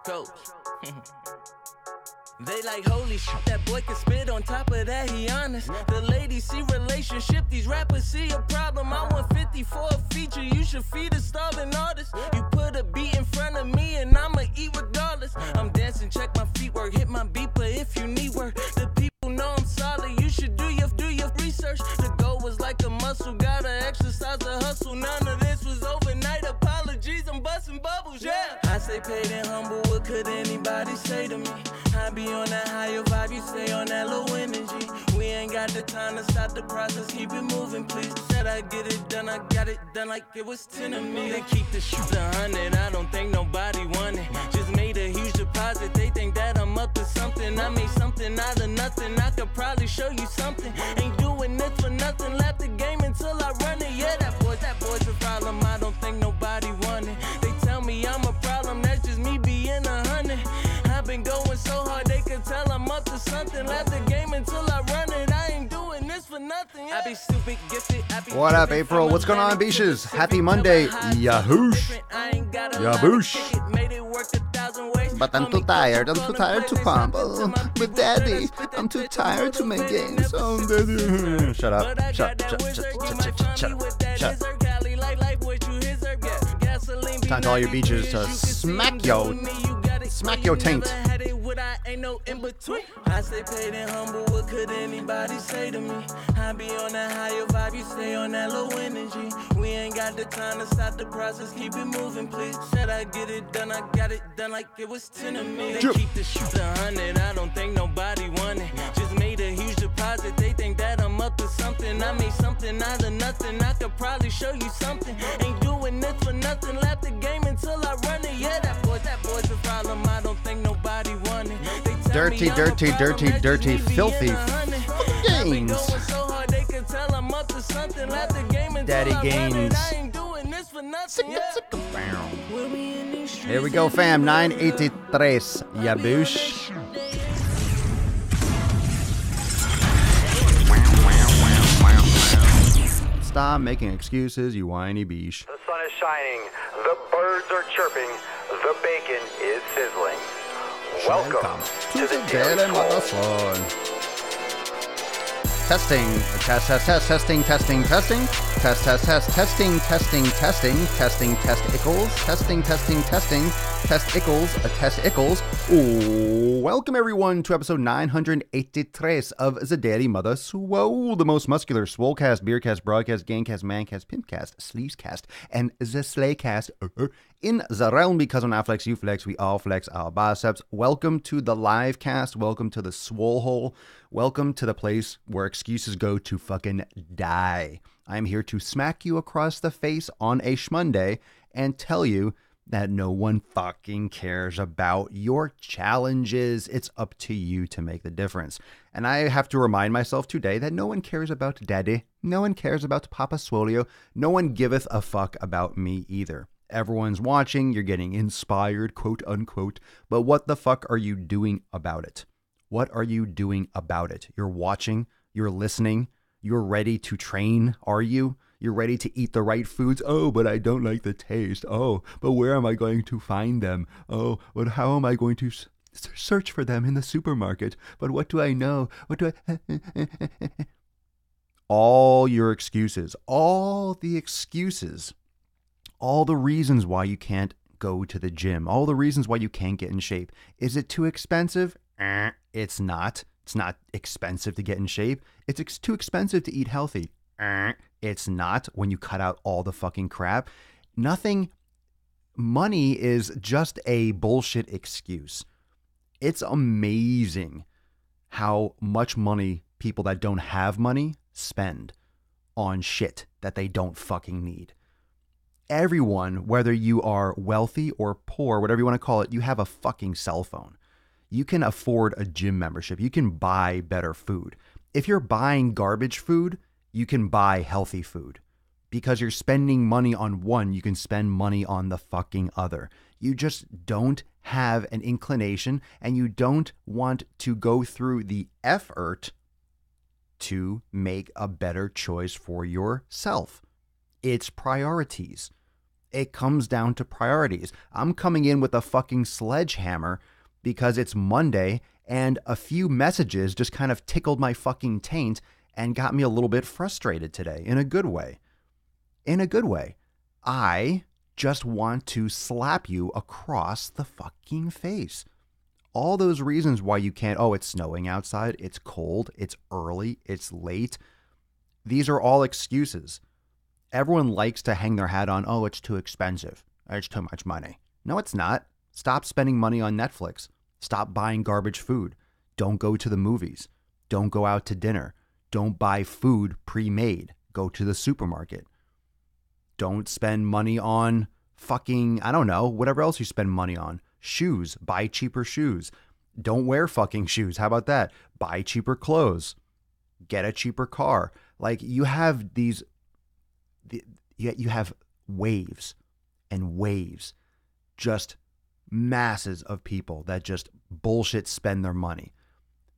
Coach. They like, holy shit, that boy can spit. On top of that, he honest. The ladies see relationship, these rappers see a problem. I want 50 for a feature, you should feed a starving artist. You put a beat in front of me and I'ma eat regardless. I'm dancing, check my feet work, hit my beeper if you need work. The people know I'm solid, you should do your research. The goal was like a muscle, gotta exercise the hustle. None of this was overnight, apologies, I'm busting bubbles, yeah. I say paid and humble, what could anybody say to me? I be on that higher vibe, you stay on that low energy. We ain't got the time to stop the process, keep it moving, please. Said I get it done, I got it done like it was 10 of me. They keep the shit 100, I don't think nobody want it. Just made a huge deposit, they think that I'm up to something. I made something out of nothing, I could probably show you something. Ain't doing this for nothing, left the game until I run it. Yeah, that boy's a problem, I don't think nobody want it. They tell me I'm a problem, that's just me being 100. I've been going so hard, they could tell I'm up to something. Left the game until I run it, I ain't doing this for nothing. I be stupid, gifted, What up, April? What's going on, Beaches? Happy Monday, Yahoosh. Yahoosh. But I'm too tired to pump. Oh, but daddy, I'm too tired to make games. Oh, daddy. Shut up. Shut up. Time to all your beaches to smack your taint. I stay paid and humble, what could anybody say to me? I be on that higher vibe, you stay on that low energy. We ain't got the time to stop the process, keep it moving, please. Said I get it done, I got it done like it was 10 of me. They keep the shit 100, I don't think nobody want it. Just made a huge deposit, they think that I'm up to something. I made something out of nothing, I could probably show you something. Ain't doing this for nothing, left the game until I run it. Yeah, that boy's a problem, I don't think nobody want it. Dirty, filthy gains. Daddy gains. Here we go, fam. 983. Yabush. Stop making excuses, you whiny beesh. The sun is shining. The birds are chirping. The bacon is sizzling. Welcome to the Daily Swole. Testing, testing, testing, testicles. Welcome everyone to episode 983 of the Daily Mother Swole, the most muscular Swolecast, Beercast, Broadcast, Gamecast, Mancast, Pimpcast, Sleevescast, and the Slaycast in the realm, because when I flex, you flex, we all flex our biceps. Welcome to the live cast, welcome to the Swole Hole, welcome to the place where excuses go to fucking die. I'm here to smack you across the face on a Schmonday and tell you that no one fucking cares about your challenges. It's up to you to make the difference. And I have to remind myself today that no one cares about Daddy. No one cares about Papa Swolio. No one giveth a fuck about me either. Everyone's watching, you're getting inspired, quote unquote, but what the fuck are you doing about it? What are you doing about it? You're watching, you're listening, you're ready to train, are you? You're ready to eat the right foods. Oh, but I don't like the taste. Oh, but where am I going to find them? Oh, but how am I going to search for them in the supermarket? But what do I know? What do I... All your excuses, all the excuses, all the reasons why you can't go to the gym, all the reasons why you can't get in shape. Is it too expensive? It's not. It's not expensive to get in shape. It's too expensive to eat healthy. It's not, when you cut out all the fucking crap. Money is just a bullshit excuse. It's amazing how much money people that don't have money spend on shit that they don't fucking need. Everyone, whether you are wealthy or poor, whatever you want to call it, you have a fucking cell phone. You can afford a gym membership. You can buy better food. If you're buying garbage food, you can buy healthy food. Because you're spending money on one, you can spend money on the fucking other. You just don't have an inclination, and you don't want to go through the effort to make a better choice for yourself. It's priorities. It comes down to priorities. I'm coming in with a fucking sledgehammer because it's Monday and a few messages just kind of tickled my fucking taint and got me a little bit frustrated today in a good way. In a good way. I just want to slap you across the fucking face. All those reasons why you can't, oh, it's snowing outside, it's cold, it's early, it's late. These are all excuses. Everyone likes to hang their hat on, oh, it's too expensive. It's too much money. No, it's not. Stop spending money on Netflix. Stop buying garbage food. Don't go to the movies. Don't go out to dinner. Don't buy food pre-made. Go to the supermarket. Don't spend money on fucking, I don't know, whatever else you spend money on. Shoes. Buy cheaper shoes. Don't wear fucking shoes. How about that? Buy cheaper clothes. Get a cheaper car. Like, you have these, you have waves and waves, just masses of people that just bullshit spend their money,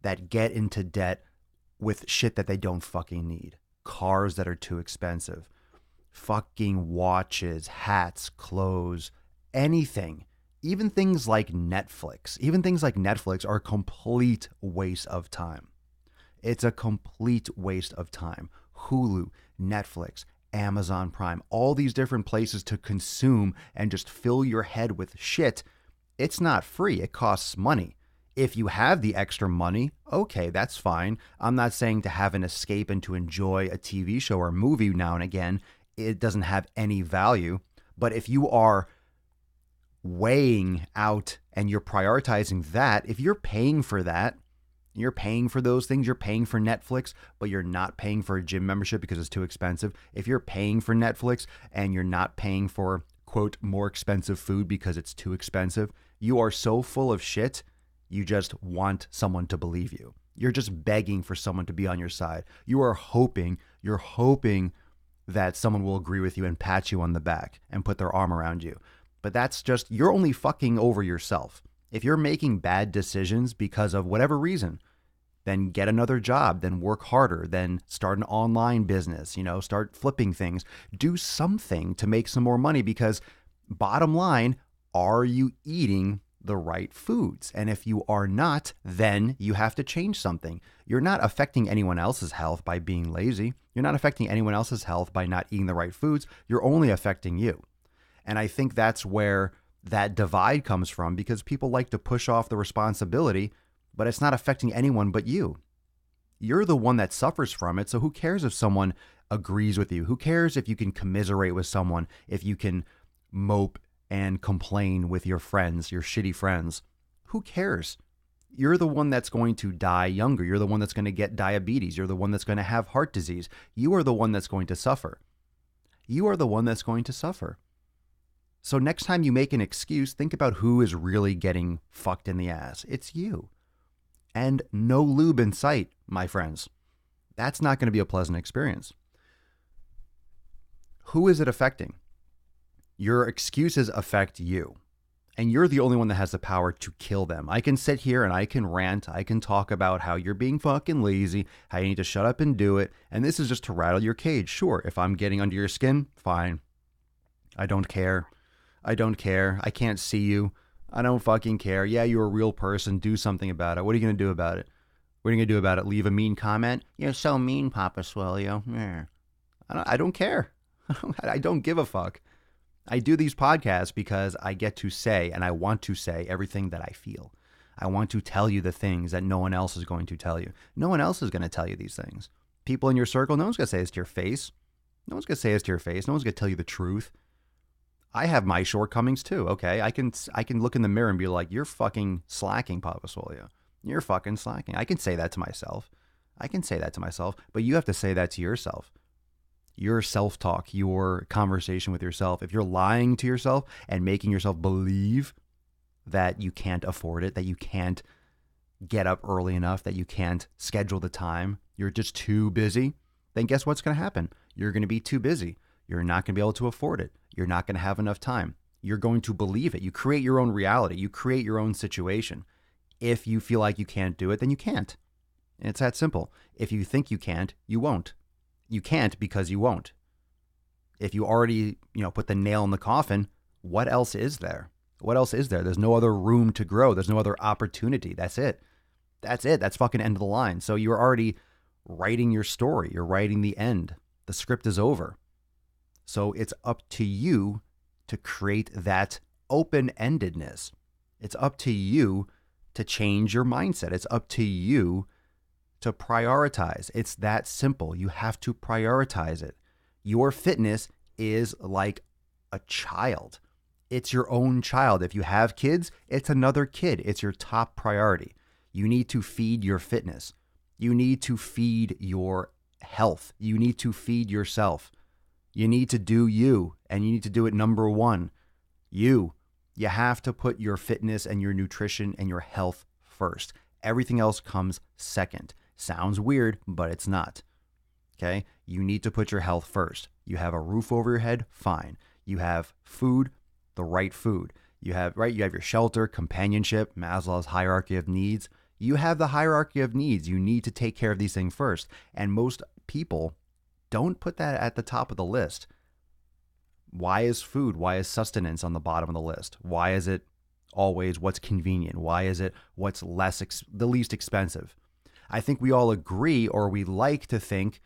that get into debt with shit that they don't fucking need. Cars that are too expensive. Fucking watches, hats, clothes, anything. Even things like Netflix. Even things like Netflix are a complete waste of time. It's a complete waste of time. Hulu, Netflix, Amazon Prime, all these different places to consume and just fill your head with shit. It's not free. It costs money. If you have the extra money, okay, that's fine. I'm not saying to have an escape and to enjoy a TV show or movie now and again. It doesn't have any value. But if you are weighing out and you're prioritizing that, if you're paying for that, you're paying for those things, you're paying for Netflix, but you're not paying for a gym membership because it's too expensive. If you're paying for Netflix and you're not paying for, quote, more expensive food because it's too expensive, you are so full of shit, you just want someone to believe you. You're just begging for someone to be on your side. You're hoping that someone will agree with you and pat you on the back and put their arm around you. But that's just, you're only fucking over yourself. If you're making bad decisions because of whatever reason, then get another job, then work harder, then start an online business, start flipping things. Do something to make some more money, because bottom line, are you eating the right foods? And if you are not, then you have to change something. You're not affecting anyone else's health by being lazy. You're not affecting anyone else's health by not eating the right foods. You're only affecting you. And I think that's where that divide comes from, because people like to push off the responsibility, but it's not affecting anyone but you. You're the one that suffers from it. So who cares if someone agrees with you? Who cares if you can commiserate with someone, if you can mope and complain with your friends, your shitty friends? Who cares? You're the one that's going to die younger. You're the one that's going to get diabetes. You're the one that's going to have heart disease. You are the one that's going to suffer. You are the one that's going to suffer. So next time you make an excuse, think about who is really getting fucked in the ass. It's you. And no lube in sight, my friends. That's not going to be a pleasant experience. Who is it affecting? Your excuses affect you. And you're the only one that has the power to kill them. I can sit here and I can rant. I can talk about how you're being fucking lazy, how you need to shut up and do it. And this is just to rattle your cage. Sure, if I'm getting under your skin, fine. I don't care. I don't care. I can't see you. I don't fucking care. Yeah, you're a real person. Do something about it. What are you going to do about it? What are you going to do about it? Leave a mean comment? You're so mean, Papa Swole. Yeah. I don't care. I don't give a fuck. I do these podcasts because I get to say, and I want to say, everything that I feel. I want to tell you the things that no one else is going to tell you. No one else is going to tell you these things. People in your circle, no one's going to say this to your face. No one's going to say this to your face. No one's going to tell you the truth. I have my shortcomings too, okay? I can look in the mirror and be like, you're fucking slacking, Papa Swole. You're fucking slacking. I can say that to myself. But you have to say that to yourself. Your self-talk, your conversation with yourself. If you're lying to yourself and making yourself believe that you can't afford it, that you can't get up early enough, that you can't schedule the time, you're just too busy, then guess what's going to happen? You're going to be too busy. You're not going to be able to afford it. You're not going to have enough time. You're going to believe it. You create your own reality. You create your own situation. If you feel like you can't do it, then you can't. It's that simple. If you think you can't, you won't. You can't because you won't. If you already, put the nail in the coffin, what else is there? What else is there? There's no other room to grow. There's no other opportunity. That's it. That's it. That's fucking end of the line. So you're already writing your story. You're writing the end. The script is over. So it's up to you to create that open-endedness. It's up to you to change your mindset. It's up to you to prioritize. It's that simple. You have to prioritize it. Your fitness is like a child. It's your own child. If you have kids, it's another kid. It's your top priority. You need to feed your fitness. You need to feed your health. You need to feed yourself. You need to do you, and you need to do it number one. You have to put your fitness and your nutrition and your health first. Everything else comes second. Sounds weird, but it's not. Okay? You need to put your health first. You have a roof over your head, fine. You have food, the right food. You have your shelter, companionship, Maslow's hierarchy of needs. You have the hierarchy of needs. You need to take care of these things first. And most people don't put that at the top of the list. Why is food? Why is sustenance on the bottom of the list? Why is it always what's convenient? Why is it what's the least expensive? I think we all agree, or we like to think,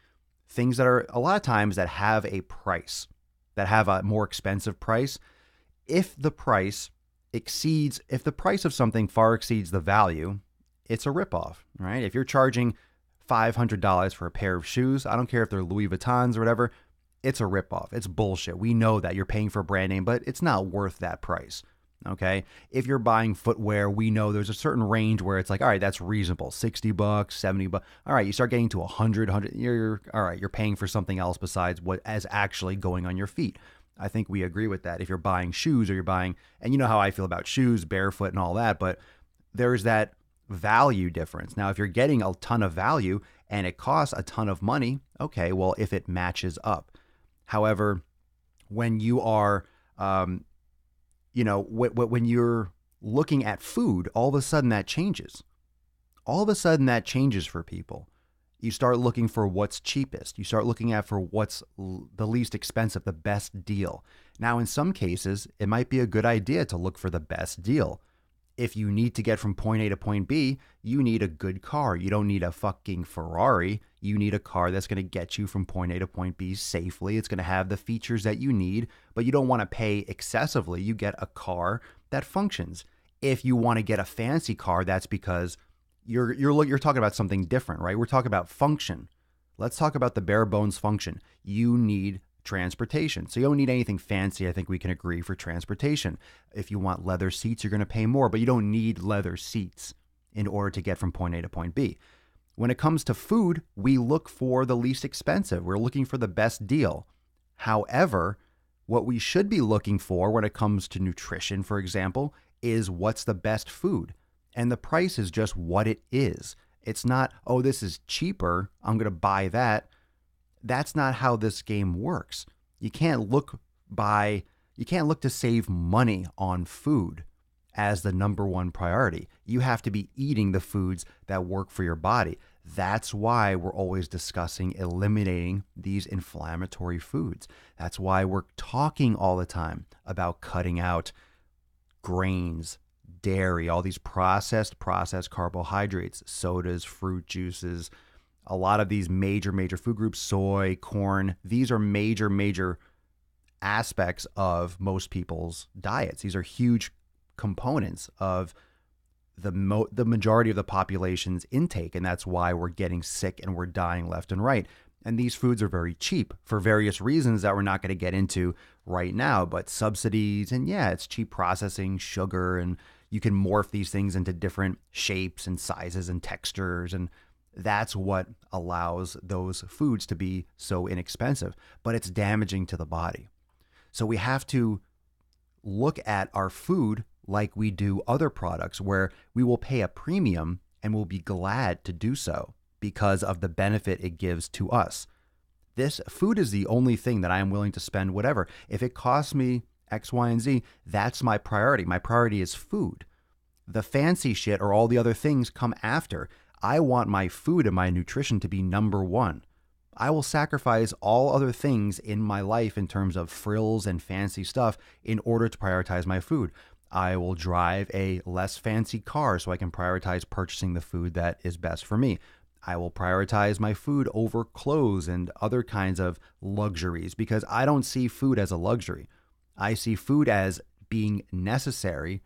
things that are a lot of times that have a price, that have a more expensive price. If the price of something far exceeds the value, it's a ripoff, right? If you're charging $500 for a pair of shoes, I don't care if they're Louis Vuittons or whatever, it's a ripoff. It's bullshit. We know that you're paying for a brand name, but it's not worth that price. Okay. If you're buying footwear, we know there's a certain range where it's like, all right, that's reasonable. $60, $70. All right. You start getting to 100, you're all right. You're paying for something else besides what is actually going on your feet. I think we agree with that. If you're buying shoes or you're buying, and you know how I feel about shoes, barefoot and all that, but there's that value difference. Now, if you're getting a ton of value and it costs a ton of money, okay, well, if it matches up. However, when you are, when you're looking at food, all of a sudden that changes. All of a sudden that changes for people. You start looking for what's cheapest. You start looking at for what's the least expensive, the best deal. Now, in some cases, it might be a good idea to look for the best deal. If you need to get from point A to point B, you need a good car. You don't need a fucking Ferrari. You need a car that's going to get you from point A to point B safely. It's going to have the features that you need, but you don't want to pay excessively. You get a car that functions. If you want to get a fancy car, that's because you're talking about something different, right? We're talking about function. Let's talk about the bare bones function. You need transportation. So you don't need anything fancy. I think we can agree for transportation. If you want leather seats, you're going to pay more, but you don't need leather seats in order to get from point A to point B. When it comes to food, we look for the least expensive. We're looking for the best deal. However, what we should be looking for when it comes to nutrition, for example, is what's the best food. And the price is just what it is. It's not, oh, this is cheaper, I'm going to buy that. That's not how this game works. You can't look to save money on food as the number one priority. You have to be eating the foods that work for your body. That's why we're always discussing eliminating these inflammatory foods. That's why we're talking all the time about cutting out grains, dairy, all these processed carbohydrates, sodas, fruit juices, a lot of these major food groups, soy, corn. These are major aspects of most people's diets. These are huge components of the majority of the population's intake, and that's why we're getting sick and we're dying left and right. And these foods are very cheap for various reasons that we're not going to get into right now, but subsidies, and yeah, it's cheap processing, sugar, and you can morph these things into different shapes and sizes and textures, and that's what allows those foods to be so inexpensive, but it's damaging to the body. So we have to look at our food like we do other products, where we will pay a premium and we'll be glad to do so because of the benefit it gives to us. This food is the only thing that I am willing to spend whatever. If it costs me X, Y, and Z, that's my priority. My priority is food. The fancy shit or all the other things come after. I want my food and my nutrition to be number one. I will sacrifice all other things in my life in terms of frills and fancy stuff in order to prioritize my food. I will drive a less fancy car so I can prioritize purchasing the food that is best for me. I will prioritize my food over clothes and other kinds of luxuries because I don't see food as a luxury. I see food as being necessary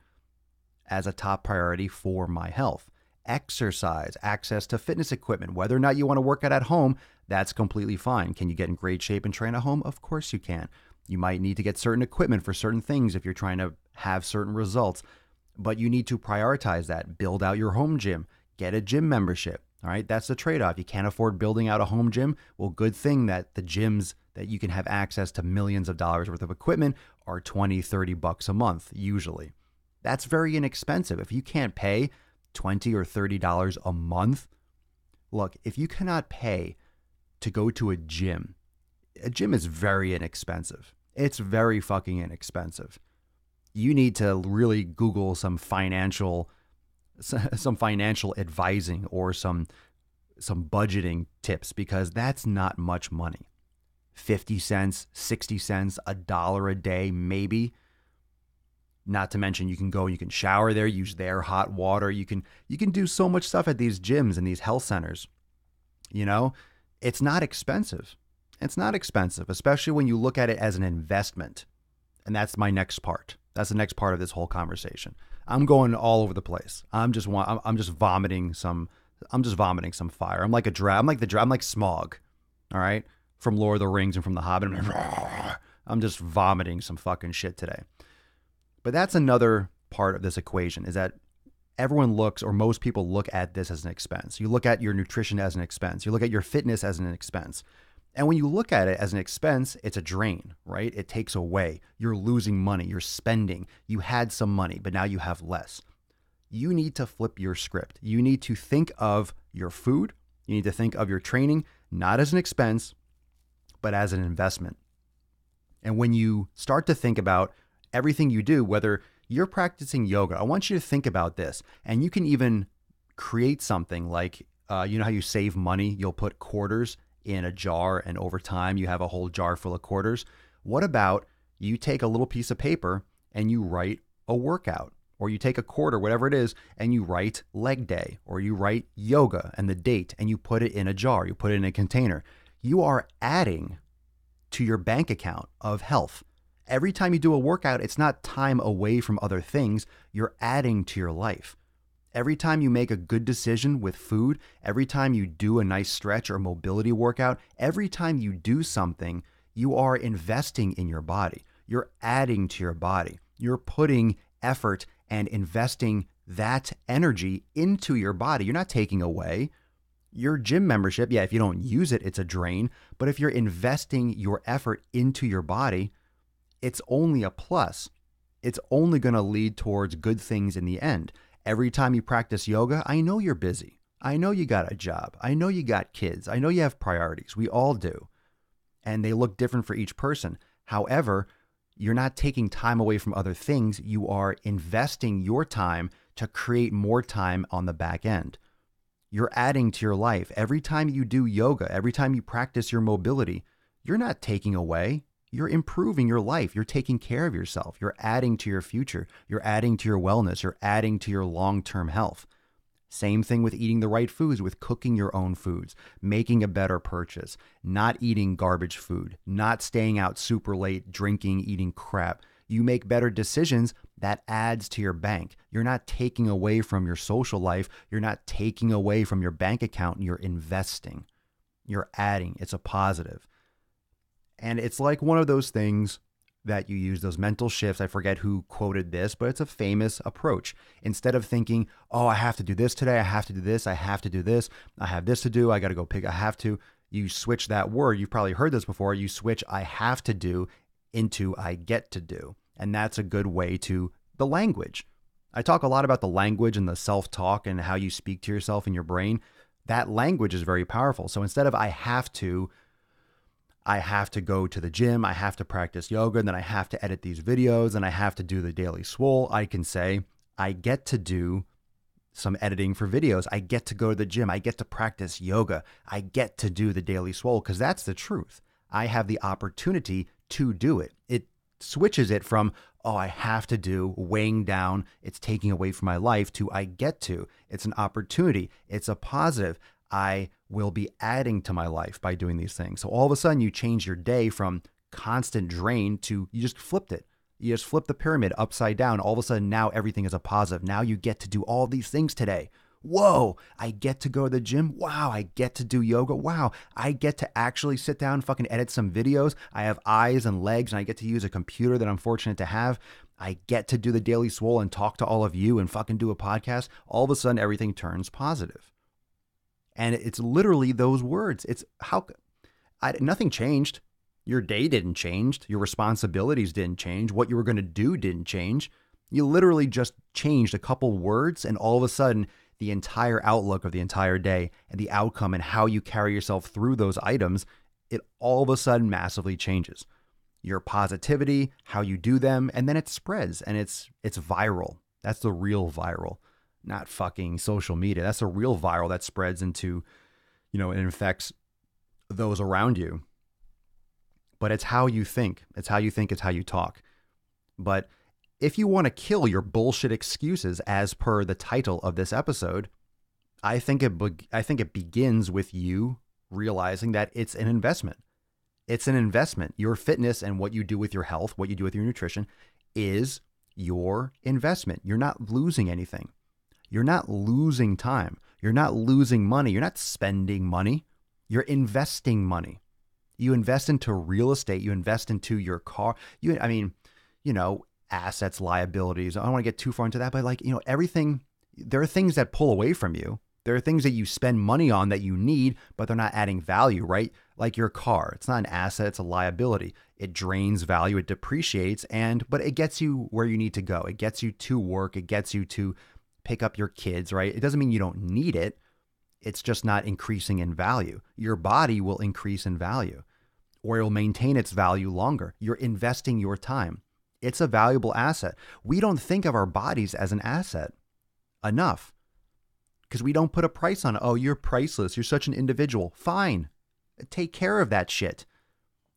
as a top priority for my health. Exercise, access to fitness equipment, whether or not you want to work out at home, that's completely fine. Can you get in great shape and train at home? Of course you can. You might need to get certain equipment for certain things if you're trying to have certain results, but you need to prioritize that. Build out your home gym, get a gym membership. All right, that's the trade-off. You can't afford building out a home gym. Well, good thing that the gyms that you can have access to millions of dollars worth of equipment are $20-$30 a month, usually. That's very inexpensive. If you can't pay $20 or $30 a month, look, if you cannot pay to go to a gym is very inexpensive. It's very fucking inexpensive. You need to really Google some financial advising or some budgeting tips because that's not much money. 50 cents, 60 cents, $1 a day, maybe. Not to mention you can shower there, use their hot water. You can do so much stuff at these gyms and these health centers. You know, it's not expensive. It's not expensive, especially when you look at it as an investment. And that's my next part. That's the next part of this whole conversation. I'm going all over the place. I'm just vomiting some fire. I'm like I'm like Smog. All right? From Lord of the Rings and from The Hobbit. I'm just vomiting some fucking shit today. But that's another part of this equation is that everyone looks, or most people look at this as an expense. You look at your nutrition as an expense. You look at your fitness as an expense. And when you look at it as an expense, it's a drain, right? It takes away. You're losing money. You're spending. You had some money, but now you have less. You need to flip your script. You need to think of your food. You need to think of your training, not as an expense, but as an investment. And when you start to think about everything you do, whether you're practicing yoga, I want you to think about this. And you can even create something like, you know how you save money? You'll put quarters in a jar and over time you have a whole jar full of quarters. What about you take a little piece of paper and you write a workout, or you take a quarter, whatever it is, and you write leg day, or you write yoga and the date and you put it in a jar, you put it in a container. You are adding to your bank account of health. Every time you do a workout, it's not time away from other things. You're adding to your life. Every time you make a good decision with food, every time you do a nice stretch or mobility workout, every time you do something, you are investing in your body. You're adding to your body. You're putting effort and investing that energy into your body. You're not taking away. Your gym membership, yeah, if you don't use it, it's a drain. But if you're investing your effort into your body, it's only a plus. It's only going to lead towards good things in the end. Every time you practice yoga, I know you're busy. I know you got a job. I know you got kids. I know you have priorities. We all do. And they look different for each person. However, you're not taking time away from other things. You are investing your time to create more time on the back end. You're adding to your life. Every time you do yoga, every time you practice your mobility, you're not taking away. You're improving your life. You're taking care of yourself. You're adding to your future. You're adding to your wellness. You're adding to your long-term health. Same thing with eating the right foods, with cooking your own foods, making a better purchase, not eating garbage food, not staying out super late, drinking, eating crap. You make better decisions, that adds to your bank. You're not taking away from your social life. You're not taking away from your bank account. You're investing. You're adding. It's a positive. And it's like one of those things that you use, those mental shifts. I forget who quoted this, but it's a famous approach. Instead of thinking, oh, I have to do this today, I have to do this, I have to do this, I have this to do, I got to go pick, I have to. You switch that word. You've probably heard this before. You switch I have to do into I get to do. And that's a good way to the language. I talk a lot about the language and the self-talk and how you speak to yourself in your brain. That language is very powerful. So instead of I have to go to the gym, I have to practice yoga, and then I have to edit these videos, and I have to do the daily Swole, I can say, I get to do some editing for videos. I get to go to the gym. I get to practice yoga. I get to do the daily Swole because that's the truth. I have the opportunity to do it. It switches it from, oh, I have to do, weighing down, it's taking away from my life, to I get to. It's an opportunity. It's a positive. I will be adding to my life by doing these things. So all of a sudden you change your day from constant drain to you just flipped it. You just flip the pyramid upside down. All of a sudden now everything is a positive. Now you get to do all these things today. Whoa, I get to go to the gym. Wow, I get to do yoga. Wow, I get to actually sit down and fucking edit some videos. I have eyes and legs and I get to use a computer that I'm fortunate to have. I get to do the Daily Swole and talk to all of you and fucking do a podcast. All of a sudden everything turns positive. And it's literally those words. It's nothing changed. Your day didn't change. Your responsibilities didn't change. What you were going to do didn't change. You literally just changed a couple words and all of a sudden the entire outlook of the entire day and the outcome and how you carry yourself through those items, it all of a sudden massively changes. Your positivity, how you do them, and then it spreads and it's viral. That's the real viral, not fucking social media. That's the real viral that spreads into, it infects those around you. But it's how you think. It's how you think. It's how you talk. But if you want to kill your bullshit excuses, as per the title of this episode, I think it begins with you realizing that it's an investment. It's an investment. Your fitness and what you do with your health, what you do with your nutrition, is your investment. You're not losing anything. You're not losing time. You're not losing money. You're not spending money. You're investing money. You invest into real estate. You invest into your car. Assets, liabilities. I don't want to get too far into that, but everything, there are things that pull away from you. There are things that you spend money on that you need, but they're not adding value, right? Like your car. It's not an asset, it's a liability. It drains value, it depreciates, but it gets you where you need to go. It gets you to work, it gets you to pick up your kids, right? It doesn't mean you don't need it. It's just not increasing in value. Your body will increase in value, or it'll maintain its value longer. You're investing your time. It's a valuable asset. We don't think of our bodies as an asset enough because we don't put a price on it. Oh, you're priceless. You're such an individual. Fine. Take care of that shit.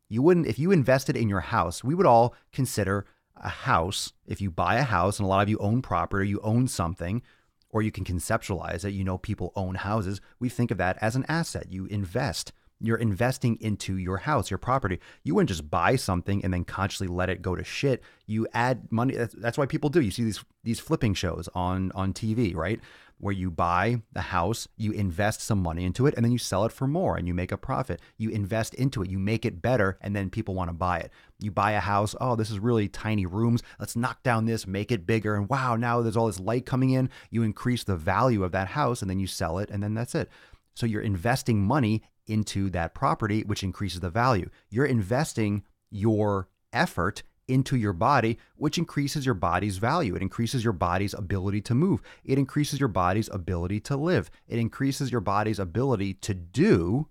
You wouldn't, if you invested in your house, we would all consider a house. If you buy a house, and a lot of you own property, you own something, or you can conceptualize it, people own houses. We think of that as an asset. You invest. You're investing into your house, your property. You wouldn't just buy something and then consciously let it go to shit. You add money. That's why people do. You see these flipping shows on TV, right? Where you buy the house, you invest some money into it, and then you sell it for more and you make a profit. You invest into it, you make it better, and then people want to buy it. You buy a house, oh, this is really tiny rooms. Let's knock down this, make it bigger. And wow, now there's all this light coming in. You increase the value of that house and then you sell it, and then that's it. So you're investing money into that property, which increases the value. You're investing your effort into your body, which increases your body's value. It increases your body's ability to move. It increases your body's ability to live. It increases your body's ability to do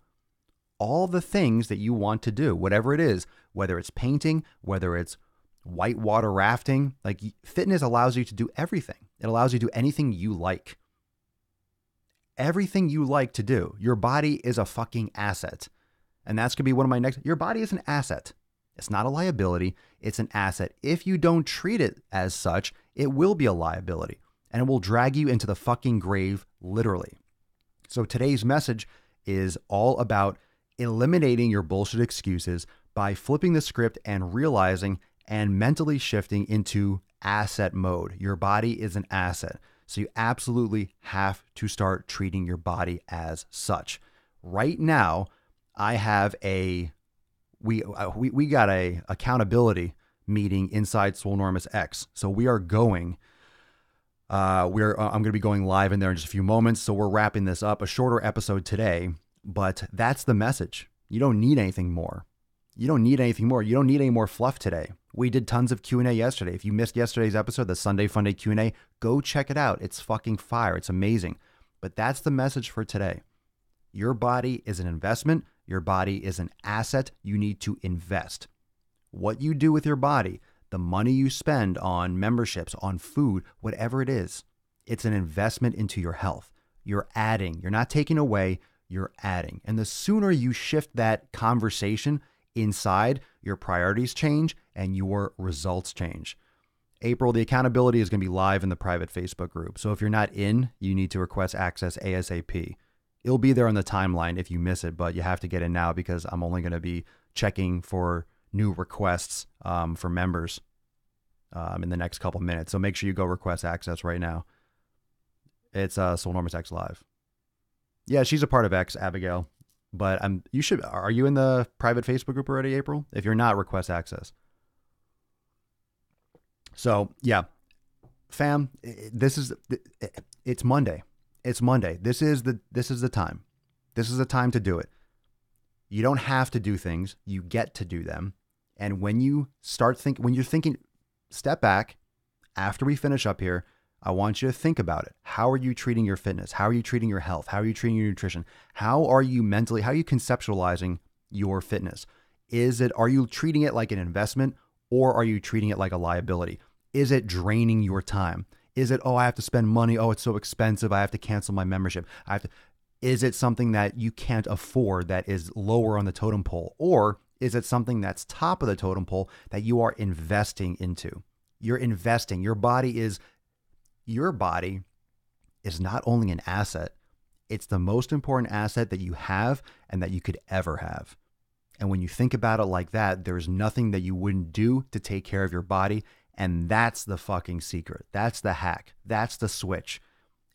all the things that you want to do, whatever it is, whether it's painting, whether it's whitewater rafting. Like, fitness allows you to do everything. It allows you to do anything you like. Everything you like to do. Your body is a fucking asset. And that's going to be one of my next. Your body is an asset. It's not a liability. It's an asset. If you don't treat it as such, it will be a liability and it will drag you into the fucking grave, literally. So today's message is all about eliminating your bullshit excuses by flipping the script and realizing and mentally shifting into asset mode. Your body is an asset. So you absolutely have to start treating your body as such. Right now, I have we got a accountability meeting inside Swolenormous X. So we are going. I'm going to be going live in there in just a few moments. So we're wrapping this up, a shorter episode today, but that's the message. You don't need anything more. You don't need anything more. You don't need any more fluff today. We did tons of Q&A yesterday. If you missed yesterday's episode, the Sunday Funday Q&A, go check it out. It's fucking fire. It's amazing. But that's the message for today. Your body is an investment. Your body is an asset. You need to invest. What you do with your body, the money you spend on memberships, on food, whatever it is, It's an investment into your health. You're adding, you're not taking away, you're adding. And the sooner you shift that conversation inside, your priorities change and your results change. April, the accountability is going to be live in the private Facebook group. So if you're not in, you need to request access ASAP. It'll be there on the timeline if you miss it, but you have to get in now because I'm only going to be checking for new requests for members in the next couple minutes. So make sure you go request access right now. It's Swole Enormous X Live. Yeah, she's a part of X, Abigail. But are you in the private Facebook group already, April? If you're not, request access. So yeah, fam, it's Monday. It's Monday. This is the time. This is the time to do it. You don't have to do things. You get to do them. And when you when you're thinking, step back after we finish up here, I want you to think about it. How are you treating your fitness? How are you treating your health? How are you treating your nutrition? How are you conceptualizing your fitness? Are you treating it like an investment or are you treating it like a liability? Is it draining your time? Is it, I have to spend money. Oh, it's so expensive. I have to cancel my membership. Is it something that you can't afford that is lower on the totem pole? Or is it something that's top of the totem pole that you are investing into? You're investing. Your body is not only an asset, it's the most important asset that you have and that you could ever have. And when you think about it like that, there's nothing that you wouldn't do to take care of your body. And that's the fucking secret. That's the hack. That's the switch.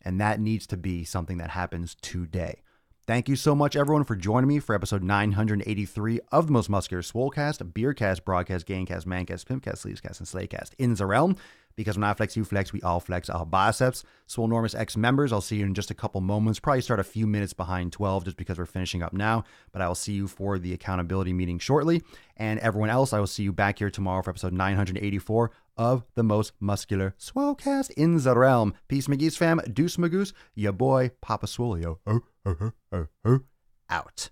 And that needs to be something that happens today. Thank you so much, everyone, for joining me for episode 983 of the Most Muscular Swolecast, Beercast, Broadcast, Gamecast, Mancast, Pimpcast, Sleevescast, and Slaycast in the realm. Because when I flex, you flex, we all flex our biceps. Swole Enormous X members, I'll see you in just a couple moments. Probably start a few minutes behind 12 just because we're finishing up now. But I will see you for the accountability meeting shortly. And everyone else, I will see you back here tomorrow for episode 984 of the Most Muscular Swolecast in the realm. Peace, McGee's fam. Deuce Magoose. Ya boy, Papa Swole. Out.